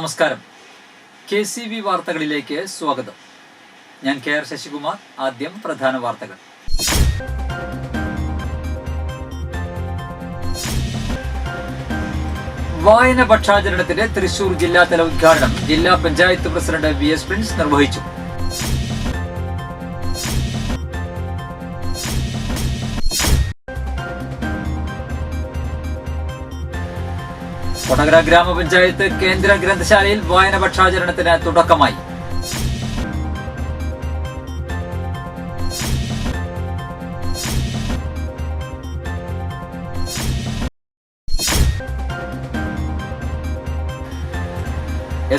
നമസ്കാരം. KCV വാർത്തകളിലേക്ക് സ്വാഗതം. ഞാൻ KR ശശികുമാർ. ആദ്യം പ്രധാന വാർത്തകൾ. വായന പക്ഷാചരണത്തിന്റെ തൃശൂർ ജില്ലാതല ഉദ്ഘാടനം ജില്ലാ പഞ്ചായത്ത് പ്രസിഡന്റ് VS പ്രിൻസ് നിർവഹിച്ചു. കൊടകര ഗ്രാമപഞ്ചായത്ത് കേന്ദ്ര ഗ്രന്ഥശാലയിൽ വായന പക്ഷാചരണത്തിന് തുടക്കമായി.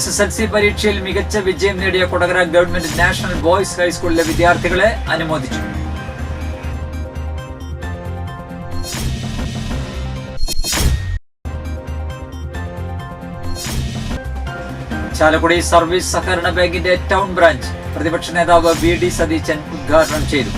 SSLC പരീക്ഷയിൽ മികച്ച വിജയം നേടിയ കൊടകര ഗവൺമെന്റ് നാഷണൽ ബോയ്സ് ഹൈസ്കൂളിലെ വിദ്യാർത്ഥികളെ അനുമോദിച്ചു. ചാലക്കുടി സർവീസ് സഹകരണ ബാങ്കിന്റെ ടൗൺ ബ്രാഞ്ച് പ്രതിപക്ഷ നേതാവ് VD സതീശൻ ഉദ്ഘാടനം ചെയ്തു.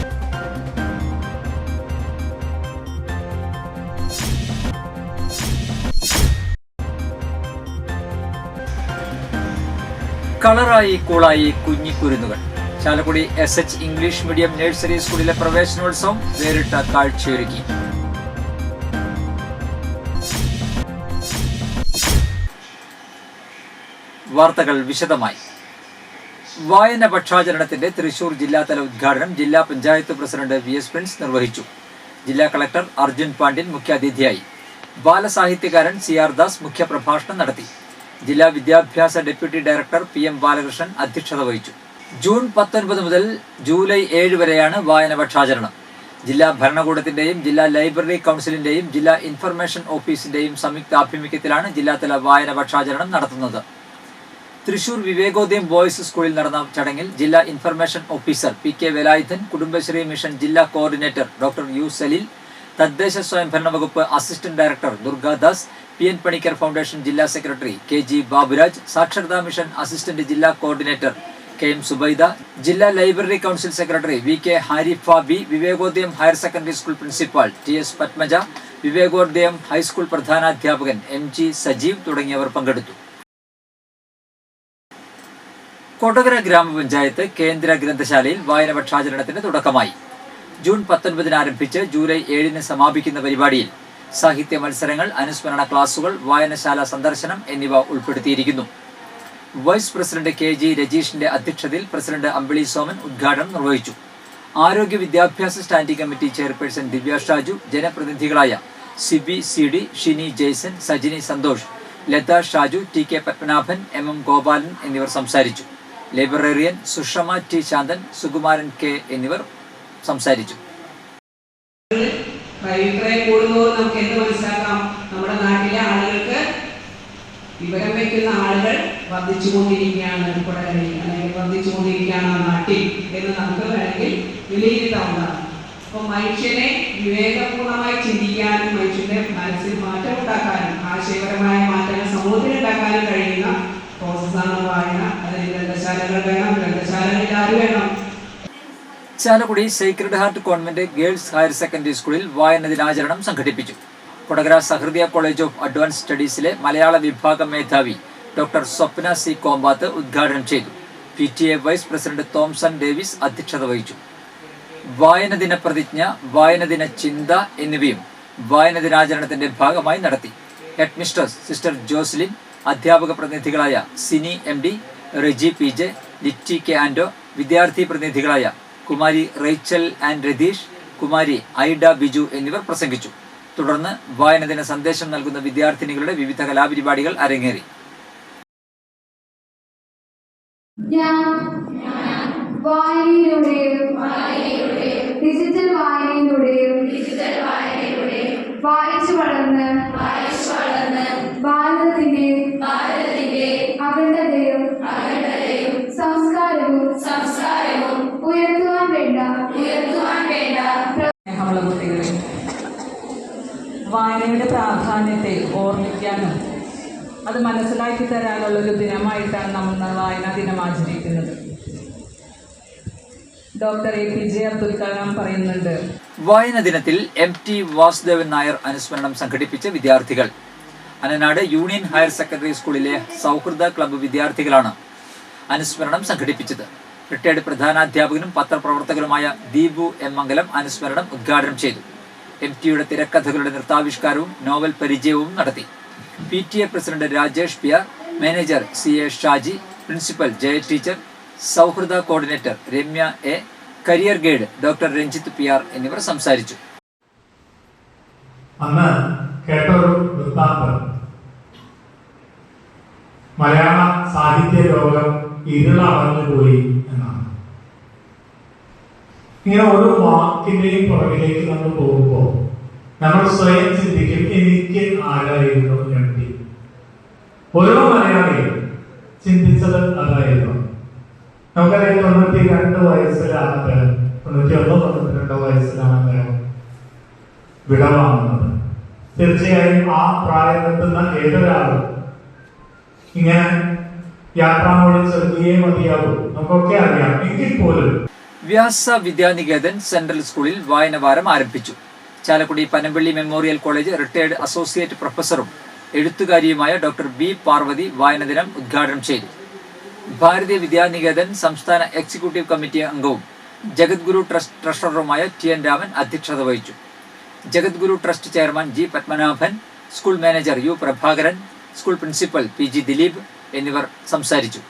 കളറായി കൂളായി കുഞ്ഞിക്കുരുന്നുകൾ. Chalakudy SH English medium nursery സ്കൂളിലെ പ്രവേശനോത്സവം വേറിട്ട കാഴ്ചയൊരുക്കി. വാർത്തകൾ വിശദമായി. വായന പക്ഷാചരണത്തിന്റെ തൃശൂർ ജില്ലാതല ഉദ്ഘാടനം ജില്ലാ പഞ്ചായത്ത് പ്രസിഡന്റ് VS പ്രിൻസ് നിർവഹിച്ചു. ജില്ലാ കളക്ടർ അർജുൻ പാണ്ഡ്യൻ മുഖ്യാതിഥിയായി. ബാലസാഹിത്യകാരൻ CR ദാസ് മുഖ്യപ്രഭാഷണം നടത്തി. ജില്ലാ വിദ്യാഭ്യാസ ഡെപ്യൂട്ടി ഡയറക്ടർ PM ബാലകൃഷ്ണൻ അധ്യക്ഷത വഹിച്ചു. ജൂൺ 19 മുതൽ ജൂലൈ 7 വരെയാണ് വായന പക്ഷാചരണം. ജില്ലാ ഭരണകൂടത്തിന്റെയും ജില്ലാ ലൈബ്രറി കൗൺസിലിന്റെയും ജില്ലാ ഇൻഫർമേഷൻ ഓഫീസിന്റെയും സംയുക്താഭിമുഖ്യത്തിലാണ് ജില്ലാതല വായന പക്ഷാചരണം നടത്തുന്നത്. തൃശൂർ വിവേകോദയം ബോയ്സ് സ്കൂളിൽ നടന്ന ചടങ്ങിൽ ജില്ലാ information officer PK Velayudhan, Kudumbashree mission ജില്ലാ കോർഡിനേറ്റർ ഡോക്ടർ U സലീൽ, തദ്ദേശ സ്വയംഭരണ വകുപ്പ് assistant director Durgadas, PN Panicker foundation ജില്ലാ സെക്രട്ടറി KG ബാബുരാജ്, സാക്ഷരതാ മിഷൻ അസിസ്റ്റന്റ് ജില്ലാ കോർഡിനേറ്റർ KM സുബൈദ, ജില്ലാ library council secretary VK Harifa B, Vivekodayam higher secondary school principal TS Padmaja, Vivekodayam high school പ്രധാനാധ്യാപകൻ MG സജീവ് തുടങ്ങിയവർ പങ്കെടുത്തു. കൊടകര ഗ്രാമപഞ്ചായത്ത് കേന്ദ്ര ഗ്രന്ഥശാലയിൽ വായന പക്ഷാചരണത്തിന് തുടക്കമായി. ജൂൺ 19 ആരംഭിച്ച് ജൂലൈ 7 സമാപിക്കുന്ന പരിപാടിയിൽ സാഹിത്യ മത്സരങ്ങൾ, അനുസ്മരണ ക്ലാസുകൾ, വായനശാല സന്ദർശനം എന്നിവ ഉൾപ്പെടുത്തിയിരിക്കുന്നു. വൈസ് പ്രസിഡന്റ് KG രജീഷിന്റെ അധ്യക്ഷതയിൽ പ്രസിഡന്റ് അമ്പിളി സോമൻ ഉദ്ഘാടനം നിർവഹിച്ചു. ആരോഗ്യ വിദ്യാഭ്യാസ standing committee chairperson Divya Shaju, ജനപ്രതിനിധികളായ Sibi CD, Shini Jaison, Sajini Santhosh, Latha Shaju, TK Padmanabhan, MM Gopalan എന്നിവർ സംസാരിച്ചു. Librarian Sushama T Shanthan, Sukumaran K എന്നിവർ സംസാരിച്ചു. നമുക്ക് എന്ത് മനസ്സിലാക്കാം? നമ്മുടെ നാട്ടിലെ ആളുകൾക്ക് വിവരം വയ്ക്കുന്ന ആളുകൾ വർദ്ധിച്ചുകൊണ്ടിരിക്കുകയാണ് കൊടകരയിൽ, അല്ലെങ്കിൽ വർദ്ധിച്ചുകൊണ്ടിരിക്കുകയാണ് നാട്ടിൽ എന്ന് നമുക്ക് വേണമെങ്കിൽ വിലയിരുത്താവുന്നതാണ്. അപ്പോൾ മനുഷ്യനെ വിവേകപൂർണമായി ചിന്തിക്കാനും മനുഷ്യന്റെ മനസ്സിൽ മാറ്റം ഉണ്ടാക്കാനും ആശയപരമായ മാറ്റങ്ങൾ സമൂഹത്തിൽ ഉണ്ടാക്കാനും കഴിയുന്ന പ്രോസസ്സാണ് വായന. അതിന് ഗ്രന്ഥശാലകൾ വേണം, ഗ്രന്ഥശാലകളിൽ ആര് വേണം? Chalakudy Sacred heart convent girls higher secondary സ്കൂളിൽ വായന ദിനാചരണം സംഘടിപ്പിച്ചു. കൊടകര സഹൃദയ കോളേജ് ഓഫ് അഡ്വാൻസ് സ്റ്റഡീസിലെ മലയാള വിഭാഗം മേധാവി ഡോക്ടർ സ്വപ്ന C കോമ്പാത്ത് ഉദ്ഘാടനം ചെയ്തു. PTA vice president Thomson Davis അധ്യക്ഷത വഹിച്ചു. വായന ദിന പ്രതിജ്ഞ, വായന ദിന ചിന്ത എന്നിവയും വായന ദിനാചരണത്തിന്റെ ഭാഗമായി നടത്തി. ഹെഡ് മിസ്ട്രസ് സിസ്റ്റർ ജോസ്ലിൻ, അധ്യാപക പ്രതിനിധികളായ Sini MD, Reji PJ, Litty K Ando, വിദ്യാർത്ഥി പ്രതിനിധികളായ കുമാരി റേച്ചൽ ആൻഡ് രതീഷ്, കുമാരി ഐഡ ബിജു എന്നിവർ പ്രസംഗിച്ചു. തുടർന്ന് വായന ദിന സന്ദേശം നൽകുന്ന വിദ്യാർത്ഥിനികളുടെ വിവിധ കലാപരിപാടികൾ അരങ്ങേറി. ഡിജിറ്റൽ വായനയിലൂടെയും വായിച്ചു വളർന്ന് ഭാരതത്തിന്റെ അഖണ്ഡതയും സംസ്കാരവും ഉയർത്തുവാൻ വേണ്ട കുട്ടികളെ വായനയുടെ പ്രാധാന്യത്തെ ഓർമ്മിക്കാനും അത് മനസ്സിലാക്കി തരാനുള്ളൊരു ദിനമായിട്ടാണ് നമ്മൾ വായനാ ദിനം ആചരിക്കുന്നത്. ഡോക്ടർ APJ അബ്ദുൽ കലാം പറയുന്നുണ്ട്, വായന ദിനത്തിൽ MT വാസുദേവൻ നായർ അനുസ്മരണം സംഘടിപ്പിച്ച വിദ്യാർത്ഥികൾ അനനാട് യൂണിയൻ ഹയർ സെക്കൻഡറി സ്കൂളിലെ സൗഹൃദ ക്ലബ്ബ് വിദ്യാർത്ഥികളാണ് അനുസ്മരണം സംഘടിപ്പിച്ചത്. റിട്ടയർഡ് പ്രധാനാധ്യാപകനും പത്രപ്രവർത്തകനുമായ ദീപു എം മംഗലം അനുസ്മരണം ഉദ്ഘാടനം ചെയ്തു. MTയുടെ തിരക്കഥകളുടെ നൃത്താവിഷ്കാരവും നോവൽ പരിചയവും നടത്തി. PTA president Rajesh PR, manager CA Shaji, principal Jaya teacher, സൗഹൃദ coordinator Ramya A, career guide doctor Ranjith PR എന്നിവർ സംസാരിച്ചു. അന്ന് കേട്ടൊരു വൃത്താന്തം, മലയാള സാഹിത്യ ലോകം ഇരുളടഞ്ഞുപോയി എന്നാണ്. ഇങ്ങനെ ഓരോ വാക്കിന്റെയും പുറകിലേക്ക് നമ്മൾ പോകുമ്പോൾ നമ്മൾ സ്വയം ചിന്തിക്കും, എനിക്ക് ആരായിരുന്നു MT? ഓരോ മലയാളിയും ചിന്തിച്ചത് അതായിരുന്നു. നമുക്കറിയാം, 92 വയസ്സിലാണ് അദ്ദേഹം, 91-92 വയസ്സിലാണ് അദ്ദേഹം വിടവാങ്ങുന്നത്. തീർച്ചയായും ആ പ്രായമെത്തുന്ന ഏതൊരാളും ഇങ്ങനെ യാത്രാമൂലം ചെറുതിയേ മതിയാകും, നമുക്കൊക്കെ അറിയാം. എങ്കിൽ പോലും വ്യാസ വിദ്യാനികേതൻ സെൻട്രൽ സ്കൂളിൽ വായനവാരം ആരംഭിച്ചു. Chalakudy Panampilly memorial college retired associate പ്രൊഫസറും എഴുത്തുകാരിയുമായ ഡോക്ടർ B പാർവതി വായനദിനം ഉദ്ഘാടനം ചെയ്തു. ഭാരതീയ വിദ്യാനികേതൻ സംസ്ഥാന എക്സിക്യൂട്ടീവ് കമ്മിറ്റി അംഗവും ജഗദ്ഗുരു ട്രസ്റ്റ് ട്രഷററുമായ TN രാമൻ അധ്യക്ഷത വഹിച്ചു. Jagadguru trust chairman G Padmanabhan, school manager U Prabhakaran, school principal PG Dileep എന്നിവർ സംസാരിച്ചു.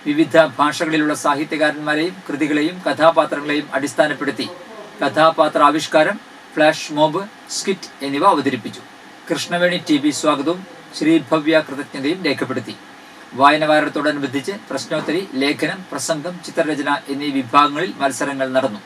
വിവിധ ഭാഷകളിലുള്ള സാഹിത്യകാരന്മാരെയും കൃതികളെയും കഥാപാത്രങ്ങളെയും അടിസ്ഥാനപ്പെടുത്തി കഥാപാത്ര ആവിഷ്കാരം, ഫ്ലാഷ് മോബ്, സ്കിറ്റ് എന്നിവ അവതരിപ്പിച്ചു. കൃഷ്ണവേണി TB സ്വാഗതവും ശ്രീഭവ്യ കൃതജ്ഞതയും രേഖപ്പെടുത്തി. വായനവാരത്തോടനുബന്ധിച്ച് പ്രശ്നോത്തരി, ലേഖനം, പ്രസംഗം, ചിത്രരചന എന്നീ വിഭാഗങ്ങളിൽ മത്സരങ്ങൾ നടന്നു.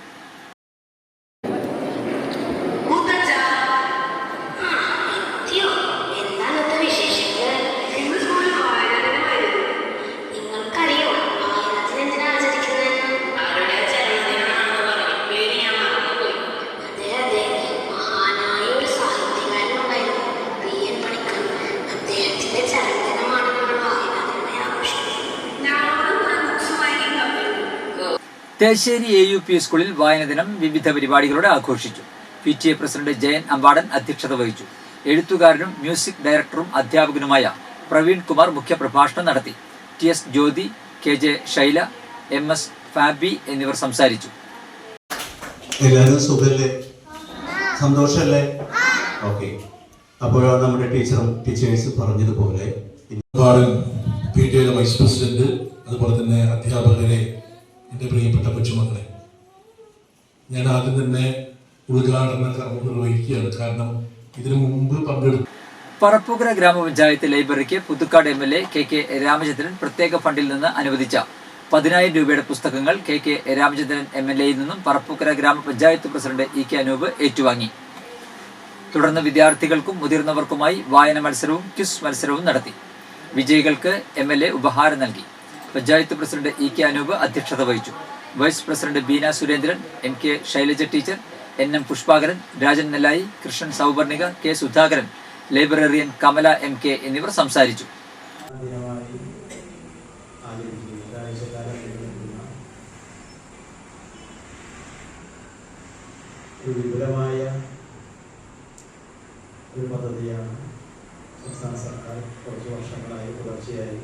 തേശ്ശേരി AUP സ്കൂളിൽ വായനദിനം വിവിധ പരിപാടികളോടെ ആഘോഷിച്ചു. PTA പ്രസിഡന്റ് ജയൻ അമ്പാടൻ അധ്യക്ഷത വഹിച്ചു. എഴുത്തുകാരനും മ്യൂസിക് ഡയറക്ടറും അധ്യാപകനുമായ പ്രവീൺ കുമാർ മുഖ്യപ്രഭാഷണം നടത്തി. TS ജ്യോതി, KJ ശൈല, MS ഫാബി എന്നിവർ സംസാരിച്ചു. എല്ലാവരും സുഖല്ലേ? സന്തോഷല്ലേ? ഓക്കെ. അപ്പോഴാണ് നമ്മുടെ ടീച്ചേഴ്സ് പറഞ്ഞതുപോലെ PTA വൈസ് പ്രസിഡന്റ്, അതുപോലെ തന്നെ അധ്യാപകരെ, എൻ്റെ പ്രിയപ്പെട്ട കൊച്ചുമക്കളെ, ഞാൻ ആദ്യം തന്നെ ഉദ്ഘാടന കർമ്മം നിർവഹിക്കുകയാണ്. കാരണം ഇതിനു മുമ്പ് പങ്കെടുത്തു. പറപ്പൂക്കര ഗ്രാമപഞ്ചായത്ത് ലൈബ്രറിക്ക് പുതുക്കാട് MLA KK രാമചന്ദ്രൻ പ്രത്യേക ഫണ്ടിൽ നിന്ന് അനുവദിച്ച 10,000 രൂപയുടെ പുസ്തകങ്ങൾ KK രാമചന്ദ്രൻ MLAയിൽ നിന്നും പറപ്പൂക്കര ഗ്രാമപഞ്ചായത്ത് പ്രസിഡന്റ് EK അനൂപ് ഏറ്റുവാങ്ങി. തുടർന്ന് വിദ്യാർത്ഥികൾക്കും മുതിർന്നവർക്കുമായി വായന മത്സരവും ക്വിസ് മത്സരവും നടത്തി. വിജയികൾക്ക് MLA ഉപഹാരം നൽകി. പഞ്ചായത്ത് പ്രസിഡന്റ് EK അനൂപ് അധ്യക്ഷത വഹിച്ചു. Vice president Beena Surendran, MK Shailaja teacher, NM Pushpakaran, Rajan Nellayi, Krishnan Souvarnika, K Sudhakaran, librarian Kamala MK എന്നിവർ സംസാരിച്ചു. വിപുലമായ ഒരു പദ്ധതിയാണ് സംസ്ഥാന സർക്കാർ കുറച്ച് വർഷങ്ങളായി തുടർച്ചയായി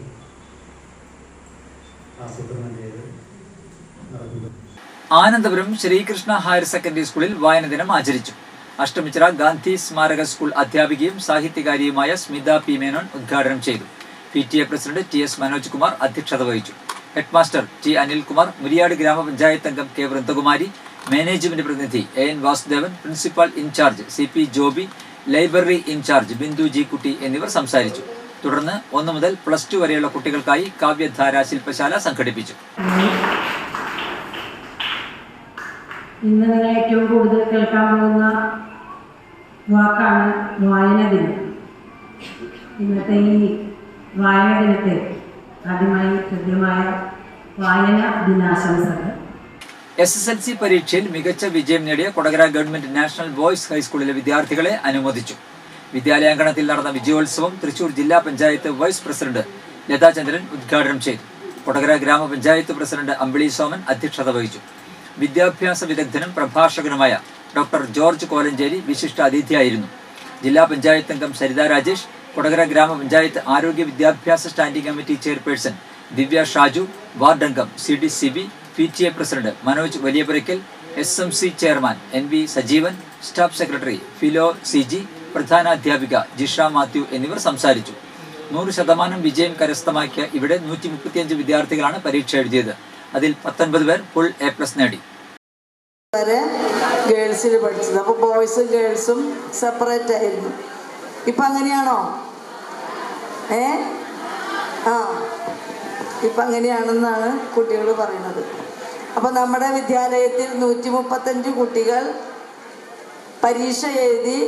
ആസൂത്രണം ചെയ്ത് നടക്കുന്നത്. ആനന്ദപുരം ശ്രീകൃഷ്ണ ഹയർ സെക്കൻഡറി സ്കൂളിൽ വായനദിനം ആചരിച്ചു. അഷ്ടമിച്ചിറ ഗാന്ധി സ്മാരക സ്കൂൾ അധ്യാപികയും സാഹിത്യകാരിയുമായ സ്മിത P മേനോൻ ഉദ്ഘാടനം ചെയ്തു. PTA president TS Manoj Kumar അധ്യക്ഷത വഹിച്ചു. ഹെഡ്മാസ്റ്റർ T അനിൽകുമാർ, മുരിയാട് ഗ്രാമപഞ്ചായത്ത് അംഗം K വൃന്ദകുമാരി, മാനേജ്മെന്റ് പ്രതിനിധി AN Vasudevan, principal in charge CP Joby, library in charge Bindu G Kutty എന്നിവർ സംസാരിച്ചു. തുടർന്ന് 1 മുതൽ +2 വരെയുള്ള കുട്ടികൾക്കായി കാവ്യധാര ശില്പശാല സംഘടിപ്പിച്ചു. ഇന്ന് നിങ്ങൾ ഏറ്റവും കൂടുതൽ കേൾക്കാൻ പോകുന്ന വാക്കാണ് വായന ദിനം. ഇന്നത്തെ ഈ വായന ദിനത്തെ ആദ്യമായി കൃത്യമായ വായന ദിനാശംസകൾ. SSLC പരീക്ഷയിൽ മികച്ച വിജയം നേടിയ കൊടകര ഗവൺമെന്റ് നാഷണൽ ബോയ്സ് ഹൈസ്കൂളിലെ വിദ്യാർത്ഥികളെ അനുമോദിച്ചു. വിദ്യാലയാങ്കണത്തിൽ നടന്ന വിജയോത്സവം തൃശൂർ ജില്ലാ പഞ്ചായത്ത് വൈസ് പ്രസിഡന്റ് ലതാചന്ദ്രൻ ഉദ്ഘാടനം ചെയ്തു. കൊടകര ഗ്രാമപഞ്ചായത്ത് പ്രസിഡന്റ് അമ്പിളി സോമൻ അധ്യക്ഷത വഹിച്ചു. വിദ്യാഭ്യാസ വിദഗ്ധനും പ്രഭാഷകനുമായ ഡോക്ടർ ജോർജ് കോലഞ്ചേരി വിശിഷ്ട അതിഥിയായിരുന്നു. ജില്ലാ പഞ്ചായത്ത് അംഗം സരിത രാജേഷ്, കൊടകര ഗ്രാമപഞ്ചായത്ത് ആരോഗ്യ വിദ്യാഭ്യാസ standing committee chairperson Divya Shaju, ward അംഗം CDCB, PTA president Manoj Valiyapurakkal, SMC chairman NV Sajeevan, staff secretary Philo CG, പ്രധാനാധ്യാപിക ജിഷ മാത്യു എന്നിവർ സംസാരിച്ചു. 100% വിജയം കരസ്ഥമാക്കിയ ഇവിടെ 135 വിദ്യാർത്ഥികളാണ് പരീക്ഷ എഴുതിയത്. അതിൽ 19 പേർ ഫുൾ A+ നേടി. ഗേൾസിൽ പഠിച്ചത്, അപ്പോൾ ബോയ്സും ഗേൾസും സെപ്പറേറ്റ് ആയിരുന്നു. ഇപ്പം അങ്ങനെയാണോ? ഇപ്പം അങ്ങനെയാണെന്നാണ് കുട്ടികൾ പറയുന്നത്. അപ്പോൾ നമ്മുടെ വിദ്യാലയത്തിൽ 135 കുട്ടികൾ പരീക്ഷ എഴുതി.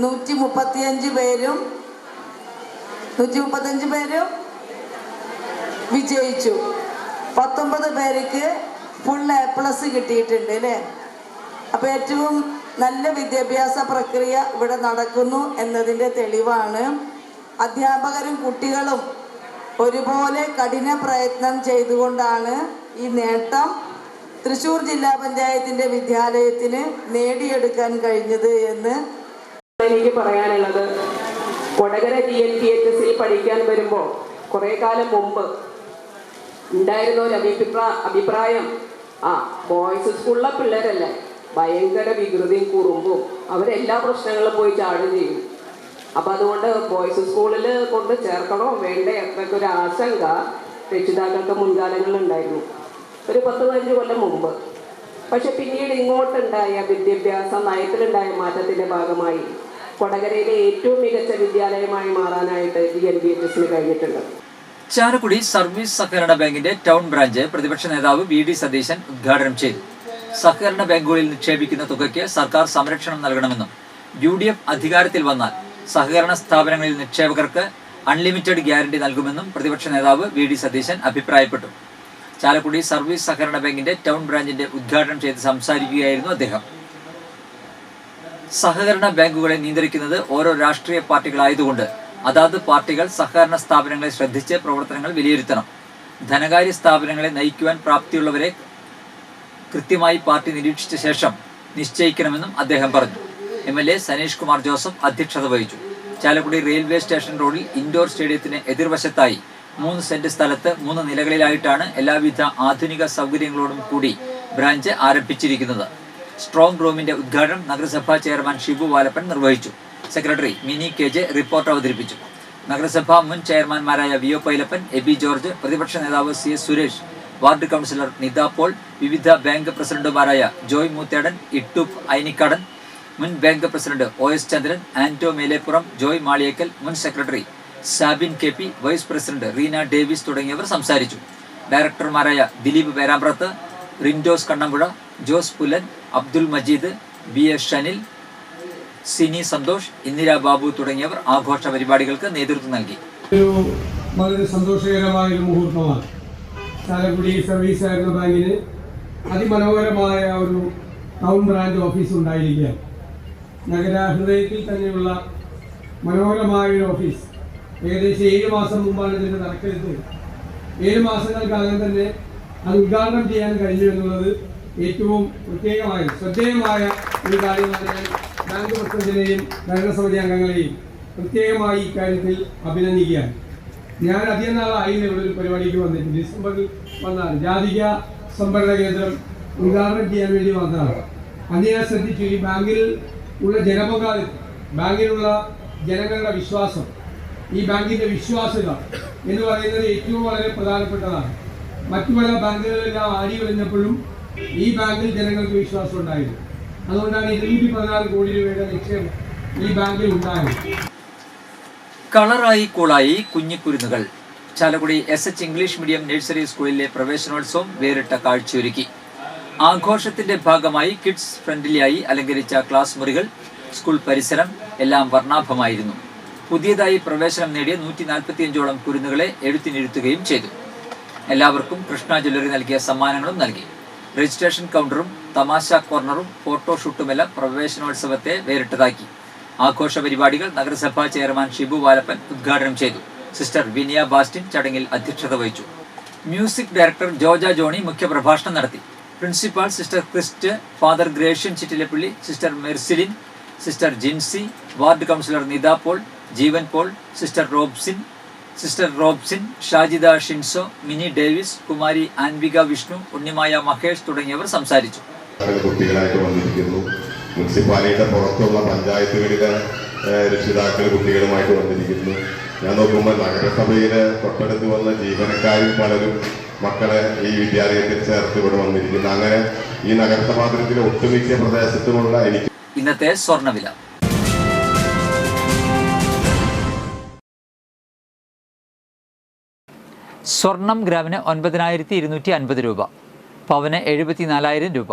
135 പേരും വിജയിച്ചു. 19 പേർക്ക് ഫുൾ A+ കിട്ടിയിട്ടുണ്ട് അല്ലേ? അപ്പോൾ ഏറ്റവും നല്ല വിദ്യാഭ്യാസ പ്രക്രിയ ഇവിടെ നടക്കുന്നു എന്നതിൻ്റെ തെളിവാണ്. അധ്യാപകരും കുട്ടികളും ഒരുപോലെ കഠിന പ്രയത്നം ചെയ്തുകൊണ്ടാണ് ഈ നേട്ടം തൃശ്ശൂർ ജില്ലാ പഞ്ചായത്തിൻ്റെ വിദ്യാലയത്തിന് നേടിയെടുക്കാൻ കഴിഞ്ഞത് എന്ന് എനിക്ക് പറയാനുള്ളത്. കൊടകര DNPHSൽ പഠിക്കാൻ വരുമ്പോൾ കുറേ കാലം മുമ്പ് ഉണ്ടായിരുന്ന ഒരു അഭിപ്രായം, ബോയ്സ് സ്കൂളിലെ പിള്ളേരല്ലേ, ഭയങ്കര വികൃതിയും കുറുമ്പും, അവരെല്ലാ പ്രശ്നങ്ങളും പോയി ചാടും ചെയ്യും. അപ്പം അതുകൊണ്ട് ബോയ്സ് സ്കൂളിൽ കൊണ്ട് ചേർക്കണോ വേണ്ടേ എന്നൊക്കെ ഒരു ആശങ്ക രക്ഷിതാക്കൾക്ക് മുൻകാലങ്ങളിലുണ്ടായിരുന്നു, ഒരു 10-15 കൊല്ലം മുമ്പ്. പക്ഷെ പിന്നീട് ഇങ്ങോട്ടുണ്ടായ വിദ്യാഭ്യാസ നയത്തിലുണ്ടായ മാറ്റത്തിൻ്റെ ഭാഗമായി കൊടകരയിലെ ഏറ്റവും മികച്ച വിദ്യാലയമായി മാറാനായിട്ട് DNPHSന് കഴിഞ്ഞിട്ടുണ്ട്. ചാലക്കുടി സർവീസ് സഹകരണ ബാങ്കിന്റെ ടൗൺ ബ്രാഞ്ച് പ്രതിപക്ഷ നേതാവ് VD സതീശൻ ഉദ്ഘാടനം ചെയ്തു. സഹകരണ ബാങ്കുകളിൽ നിക്ഷേപിക്കുന്ന തുകയ്ക്ക് സർക്കാർ സംരക്ഷണം നൽകണമെന്നും UDF അധികാരത്തിൽ വന്നാൽ സഹകരണ സ്ഥാപനങ്ങളിൽ നിക്ഷേപകർക്ക് അൺലിമിറ്റഡ് ഗ്യാരണ്ടി നൽകുമെന്നും പ്രതിപക്ഷ നേതാവ് VD സതീശൻ അഭിപ്രായപ്പെട്ടു. ചാലക്കുടി സർവീസ് സഹകരണ ബാങ്കിന്റെ ടൗൺ ബ്രാഞ്ചിന്റെ ഉദ്ഘാടനം ചെയ്ത് സംസാരിക്കുകയായിരുന്നു അദ്ദേഹം. സഹകരണ ബാങ്കുകളെ നിയന്ത്രിക്കുന്നത് ഓരോ രാഷ്ട്രീയ പാർട്ടികളായതുകൊണ്ട് അതാത് പാർട്ടികൾ സഹകരണ സ്ഥാപനങ്ങളെ ശ്രദ്ധിച്ച് പ്രവർത്തനങ്ങൾ വിലയിരുത്തണം. ധനകാര്യ സ്ഥാപനങ്ങളെ നയിക്കുവാൻ പ്രാപ്തിയുള്ളവരെ കൃത്യമായി പാർട്ടി നിരീക്ഷിച്ച ശേഷം നിശ്ചയിക്കണമെന്നും അദ്ദേഹം പറഞ്ഞു. MLA സനീഷ് കുമാർ ജോസഫ് അധ്യക്ഷത വഹിച്ചു. ചാലക്കുടി റെയിൽവേ സ്റ്റേഷൻ റോഡിൽ ഇൻഡോർ സ്റ്റേഡിയത്തിന് എതിർവശത്തായി 3 സെന്റ് സ്ഥലത്ത് 3 നിലകളിലായിട്ടാണ് എല്ലാവിധ ആധുനിക സൗകര്യങ്ങളോടും കൂടി ബ്രാഞ്ച് ആരംഭിച്ചിരിക്കുന്നത്. സ്ട്രോങ് റൂമിന്റെ ഉദ്ഘാടനം നഗരസഭാ ചെയർമാൻ ഷിബു വാലപ്പൻ നിർവഹിച്ചു. സെക്രട്ടറി മിനി KJ റിപ്പോർട്ട് അവതരിപ്പിച്ചു. നഗരസഭാ മുൻ ചെയർമാൻമാരായ VO പൈലപ്പൻ, എബി ജോർജ്, പ്രതിപക്ഷ നേതാവ് CS Suresh, ward councillor Nitha Paul, വിവിധ ബാങ്ക് പ്രസിഡന്റുമാരായ ജോയ് മൂത്തേടൻ, ഇട്ടൂപ്പ് ഐനിക്കാടൻ, മുൻ bank president OS Chandran, Anto Melepuram, Joy Maliyekkal, മുൻ secretary Sabin KP, vice president Reena Davis തുടങ്ങിയവർ സംസാരിച്ചു. ഡയറക്ടർമാരായ ദിലീപ് പേരാമ്പ്രത്ത്, റിൻഡോസ് കണ്ണമ്പുഴ, ജോസ് പുല്ലൻ, അബ്ദുൽ മജീദ്, BS ഷനിൽ, സിനി സന്തോഷ്, ഇന്ദിര ബാബു തുടങ്ങിയവർ ആഘോഷ പരിപാടികൾക്ക് നേതൃത്വം നൽകി. വളരെ സന്തോഷകരമായ ഒരു മുഹൂർത്തമാണ്. ചാലക്കുടി സർവീസ് സഹകരണ ബാങ്കിന് അതിമനോഹരമായ ഒരു ടൗൺ ബ്രാഞ്ച് ഓഫീസ് ഉണ്ടായിരിക്കുക. നഗരഹൃദയത്തിൽ തന്നെയുള്ള മനോഹരമായ ഒരു ഓഫീസ്. ഏകദേശം 7 മാസം മുമ്പാണ് ഇതിൻ്റെ തറക്കല്ലിട്ട്. 7 മാസങ്ങൾക്കകം തന്നെ അത് ഉദ്ഘാടനം ചെയ്യാൻ കഴിഞ്ഞു എന്നുള്ളത് ഏറ്റവും പ്രത്യേകമായ ശ്രദ്ധേയമായ ഒരു കാര്യമാണ്. ബാങ്ക് പ്രസിഡന്റിനെയും ഭരണസമിതി അംഗങ്ങളെയും പ്രത്യേകമായി ഇക്കാര്യത്തിൽ അഭിനന്ദിക്കുകയാണ്. ഞാൻ അധികം നാളായില്ല ഇവിടെ ഒരു പരിപാടിക്ക് വന്നിട്ട്. ഡിസംബറിൽ വന്നതാണ്. ജാതിക സംഭരണ കേന്ദ്രം ഉദ്ഘാടനം ചെയ്യാൻ വേണ്ടി വന്നതാണ്. അന്ന് ഞാൻ ശ്രദ്ധിച്ചു, ഈ ബാങ്കിൽ ഉള്ള ജനപങ്കാളിത്തം, ബാങ്കിലുള്ള ജനങ്ങളുടെ വിശ്വാസം, ഈ ബാങ്കിൻ്റെ വിശ്വാസ്യത എന്ന് പറയുന്നത് ഏറ്റവും വളരെ പ്രധാനപ്പെട്ടതാണ്. മറ്റു പല ബാങ്കുകളെല്ലാം ആടി കഴിഞ്ഞപ്പോഴും ഈ ബാങ്കിൽ ജനങ്ങൾക്ക് വിശ്വാസം ഉണ്ടായിരുന്നു. അതുകൊണ്ടാണ് 214 കോടി രൂപയുടെ നിക്ഷേപം ഈ ബാങ്കിൽ ഉണ്ടായത്. കളറായി കൂളായി കുഞ്ഞിക്കുരുന്നുകൾ. Chalakudy SH English medium nursery സ്കൂളിലെ പ്രവേശനോത്സവം വേറിട്ട കാഴ്ചയൊരുക്കി. ആഘോഷത്തിന്റെ ഭാഗമായി കിഡ്സ് ഫ്രണ്ട്ലിയായി അലങ്കരിച്ച ക്ലാസ് മുറികൾ, സ്കൂൾ പരിസരം എല്ലാം വർണ്ണാഭമായിരുന്നു. പുതിയതായി പ്രവേശനം നേടിയ 145ഓളം കുരുന്നുകളെ എഴുത്തിനിരുത്തുകയും ചെയ്തു. എല്ലാവർക്കും കൃഷ്ണ ജ്വല്ലറി നൽകിയ സമ്മാനങ്ങളും നൽകി. രജിസ്ട്രേഷൻ കൗണ്ടറും തമാശ കോർണറും ഫോട്ടോഷൂട്ടുമെല്ലാം പ്രവേശനോത്സവത്തെ വേറിട്ടതാക്കി. ആഘോഷ പരിപാടികൾ നഗരസഭാ ചെയർമാൻ ഷിബു വാലപ്പൻ ഉദ്ഘാടനം ചെയ്തു. സിസ്റ്റർ വിനിയ ബാസ്റ്റിൻ ചടങ്ങിൽ അധ്യക്ഷത വഹിച്ചു. മ്യൂസിക് ഡയറക്ടർ ജോജ ജോണി മുഖ്യപ്രഭാഷണം നടത്തി. Principal sister Christ, father Gratian Chittilappilly, sister Mercilin, sister Jincy, ward councillor Nitha Paul, Jeevan Paul, sister Robsin, Shajida Shinso, Mini Davis, കുമാരി ആൻവിക വിഷ്ണു, ഉണ്ണിമായ മഹേഷ് തുടങ്ങിയവർ സംസാരിച്ചു. കുട്ടികളായിട്ട് വന്നിരിക്കുന്നു. മുനിസിപ്പാലിറ്റിയുടെ പുറത്തുള്ള പഞ്ചായത്തുകളിലെ രക്ഷിതാക്കൾ കുട്ടികളുമായിട്ട് വന്നിരിക്കുന്നു. ഞാൻ നോക്കുമ്പോൾ നഗരസഭയിലെ തൊട്ടടുത്ത് വന്ന ജീവനക്കാരും പലരും മക്കളെ ഈ വിദ്യാലയത്തിൽ ചേർത്ത് ഇവിടെ വന്നിരിക്കുന്നു. അങ്ങനെ ഈ നഗരസഭാതലത്തിലെ ഒട്ടുമിക്ക പ്രദേശത്തുമുള്ള എനിക്ക് ഇന്നത്തെ സ്വർണ്ണവില. സ്വർണം ഗ്രാമിന് 9,250 രൂപ, പവന് 74,000 രൂപ.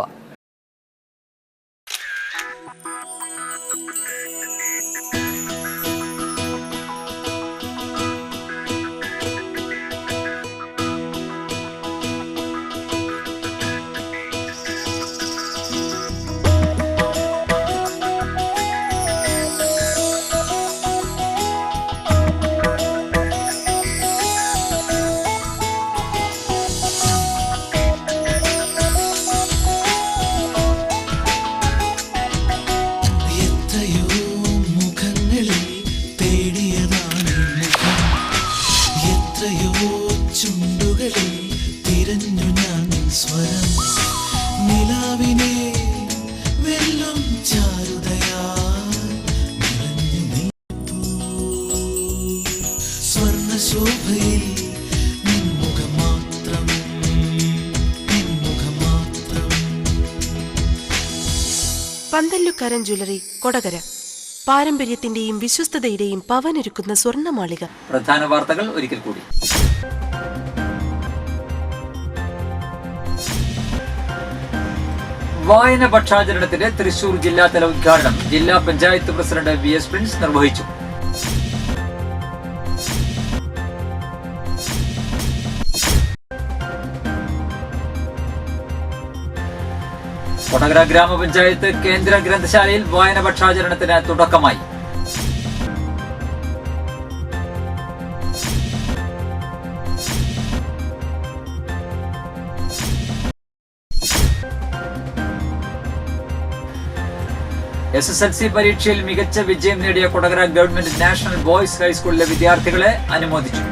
പന്തല്ലുക്കാരൻ ജ്വല്ലറി, കൊടകര. പാരമ്പര്യത്തിന്റെയും വിശ്വസ്തതയുടെയും പവനൊരുക്കുന്ന സ്വർണ്ണമാളിക. പ്രധാന വാർത്തകൾ ഒരിക്കൽ കൂടി. വായന പക്ഷാചരണത്തിന്റെ തൃശൂർ ജില്ലാതല ഉദ്ഘാടനം ജില്ലാ പഞ്ചായത്ത് പ്രസിഡന്റ് VS പ്രിൻസ് നിർവഹിച്ചു. കൊടകര ഗ്രാമപഞ്ചായത്ത് കേന്ദ്ര ഗ്രന്ഥശാലയിൽ വായന പക്ഷാചരണത്തിന് തുടക്കമായി. SSLC പരീക്ഷയിൽ മികച്ച വിജയം നേടിയ കൊടകര ഗവൺമെന്റ് നാഷണൽ ബോയ്സ് ഹൈസ്കൂളിലെ വിദ്യാർത്ഥികളെ അനുമോദിച്ചു.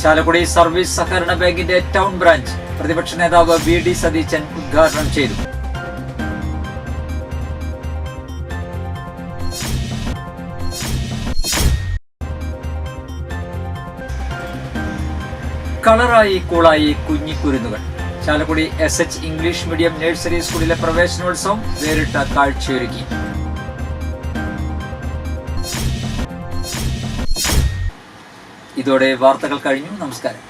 ചാലക്കുടി സർവീസ് സഹകരണ ബാങ്കിന്റെ ടൗൺ ബ്രാഞ്ച് പ്രതിപക്ഷ നേതാവ് VD സതീശൻ ഉദ്ഘാടനം ചെയ്തു. കളറായി കൂളായി കുഞ്ഞിക്കുരുന്നുകൾ. Chalakudy SH English medium nursery സ്കൂളിലെ പ്രവേശനോത്സവം വേറിട്ട കാഴ്ചയൊരുക്കി. ഇതോടെ വാർത്തകൾ കഴിഞ്ഞു. നമസ്കാരം.